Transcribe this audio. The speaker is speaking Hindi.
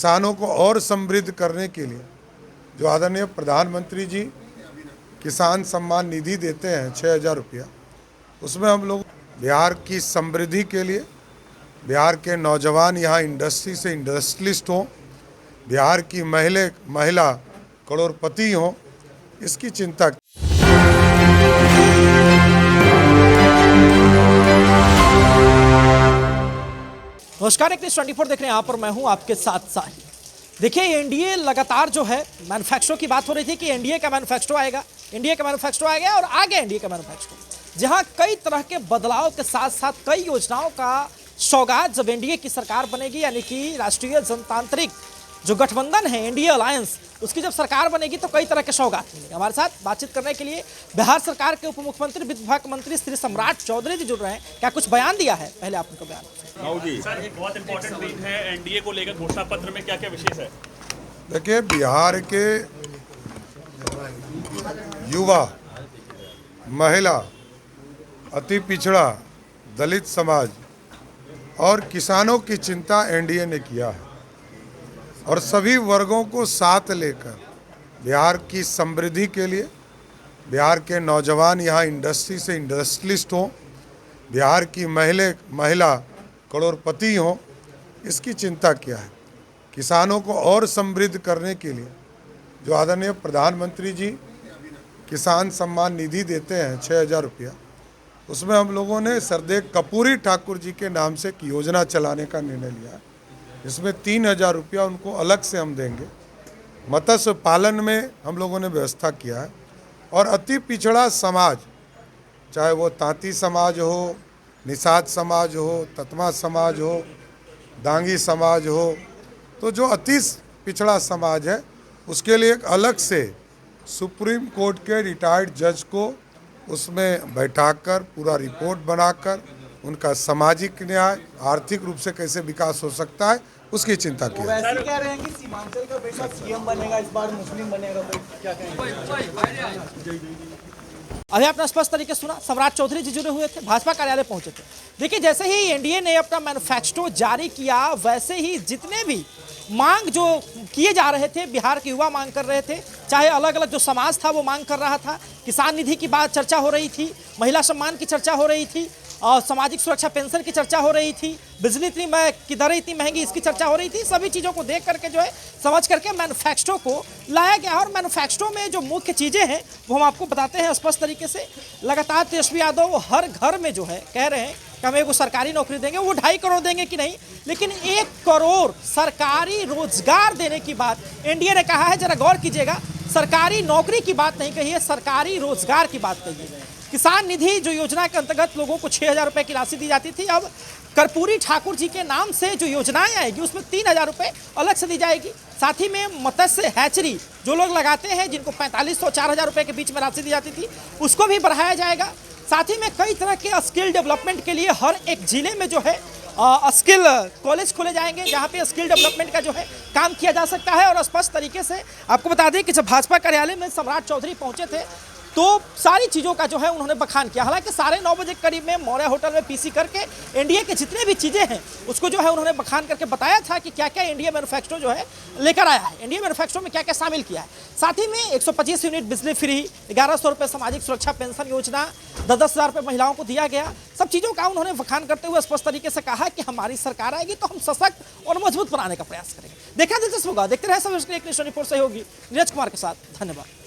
किसानों को और समृद्ध करने के लिए जो आदरणीय प्रधानमंत्री जी किसान सम्मान निधि देते हैं 6,000 रुपया, उसमें हम लोग बिहार की समृद्धि के लिए, बिहार के नौजवान यहाँ इंडस्ट्री से इंडस्ट्रियलिस्ट हों, बिहार की महिला करोड़पति हों, इसकी चिंता। नमस्कार, एक 24 देख रहे हैं, यहाँ पर मैं हूँ आपके साथ साहिल। देखिए, एनडीए लगातार जो है मैन्युफैक्चरो की बात हो रही थी कि एनडीए का मैन्युफैक्चरो आएगा, एनडीए का मैन्युफैक्चरो आएगा और आगे एनडीए का मैन्युफैक्चरो, जहाँ कई तरह के बदलाव के साथ साथ कई योजनाओं का सौगात जब एनडीए की सरकार बनेगी, यानी कि राष्ट्रीय जनतांत्रिक जो गठबंधन है एनडीए अलायंस, उसकी जब सरकार बनेगी तो कई तरह के सौगात मिलेंगे। हमारे साथ बातचीत करने के लिए बिहार सरकार के उप मुख्यमंत्री वित्त विभाग मंत्री श्री सम्राट चौधरी जी जुड़ रहे हैं। क्या कुछ बयान दिया है, पहले आप उनका बयान। सर, एक बहुत इंपॉर्टेंट दिन है एनडीए को लेकर, घोषणा पत्र में क्या क्या विशेष है? देखिए, बिहार के युवा, महिला, अति पिछड़ा, दलित समाज और किसानों की चिंता एनडीए ने किया है और सभी वर्गों को साथ लेकर बिहार की समृद्धि के लिए, बिहार के नौजवान यहाँ इंडस्ट्री से इंडस्ट्रियलिस्ट हों, बिहार की महिला करोड़पति हों, इसकी चिंता किया है। किसानों को और समृद्ध करने के लिए जो आदरणीय प्रधानमंत्री जी किसान सम्मान निधि देते हैं 6,000 रुपया, उसमें हम लोगों ने सरदेव कर्पूरी ठाकुर जी के नाम से एक योजना चलाने का निर्णय लिया है। इसमें 3,000 रुपया उनको अलग से हम देंगे। मत्स्य पालन में हम लोगों ने व्यवस्था किया है और अति पिछड़ा समाज, चाहे वो तांती समाज हो, निषाद समाज हो, ततमा समाज हो, दांगी समाज हो, तो जो अति पिछड़ा समाज है उसके लिए एक अलग से सुप्रीम कोर्ट के रिटायर्ड जज को उसमें बैठाकर पूरा रिपोर्ट बनाकर उनका सामाजिक न्याय, आर्थिक रूप से कैसे विकास हो सकता है, उसकी चिंता की। वैसे कह रहे हैं कि सीमांचल का बेटा सीएम बनेगा, इस बार मुस्लिम बनेगा, तो क्या कहेंगे? अभी आपने स्पष्ट तरीके से सुना, सम्राट चौधरी जी जुड़े हुए थे, भाजपा कार्यालय पहुंचे थे। देखिए, जैसे ही एनडीए ने अपना मैन्युफैक्चरो जारी किया, वैसे ही जितने भी मांग जो किए जा रहे थे, बिहार के युवा मांग कर रहे थे, चाहे अलग अलग जो समाज था वो मांग कर रहा था, किसान निधि की बात चर्चा हो रही थी, महिला सम्मान की चर्चा हो रही थी, और सामाजिक सुरक्षा पेंशन की चर्चा हो रही थी, बिजली की दरें इतनी महंगी, इसकी चर्चा हो रही थी। सभी चीज़ों को देख करके जो है समझ करके मैन्युफैक्चरो को लाया गया और मैन्युफैक्चरो में जो मुख्य चीज़ें हैं वो हम आपको बताते हैं स्पष्ट तरीके से। लगातार तेजस्वी यादव हर घर में जो है कह रहे हैं कि हमें वो सरकारी नौकरी देंगे, वो 2.5 करोड़ देंगे कि नहीं, लेकिन 1 करोड़ सरकारी रोजगार देने की बात एनडीए ने कहा है। जरा गौर कीजिएगा, सरकारी नौकरी की बात नहीं कही है, सरकारी रोजगार की बात कही है। किसान निधि जो योजना के अंतर्गत लोगों को 6,000 रुपये की राशि दी जाती थी, अब कर्पूरी ठाकुर जी के नाम से जो योजनाएं आएगी उसमें 3,000 रुपये अलग से दी जाएगी। साथ ही में मत्स्य हैचरी जो लोग लगाते हैं, जिनको 4,500 4,000 रुपये के बीच में राशि दी जाती थी, उसको भी बढ़ाया जाएगा। साथ ही में कई तरह के स्किल डेवलपमेंट के लिए हर एक जिले में जो है स्किल कॉलेज खोले जाएंगे, जहाँ पे स्किल डेवलपमेंट का जो है काम किया जा सकता है। और स्पष्ट तरीके से आपको बता दें कि जब भाजपा कार्यालय में सम्राट चौधरी पहुंचे थे तो सारी चीज़ों का जो है उन्होंने बखान किया। हालांकि 9:30 बजे करीब में मौर्य होटल में पीसी करके एनडीए के जितने भी चीज़ें हैं उसको जो है उन्होंने बखान करके बताया था कि क्या क्या एनडीए मैन्युफैक्चरो जो है लेकर आया है, एनडीए मैन्युफैक्चरो में क्या क्या शामिल किया है। साथ ही में 125 यूनिट बिजली फ्री, 1,100 रुपये सामाजिक सुरक्षा पेंशन योजना, 10,000 रुपये महिलाओं को दिया गया। सब चीज़ों का उन्होंने बखान करते हुए स्पष्ट तरीके से कहा कि हमारी सरकार आएगी तो हम सशक्त और मजबूत बनाने का प्रयास करेंगे। देखा दिलचस्प होगा, देखते रहे सब। 24 से होगी नीरज कुमार के साथ। धन्यवाद।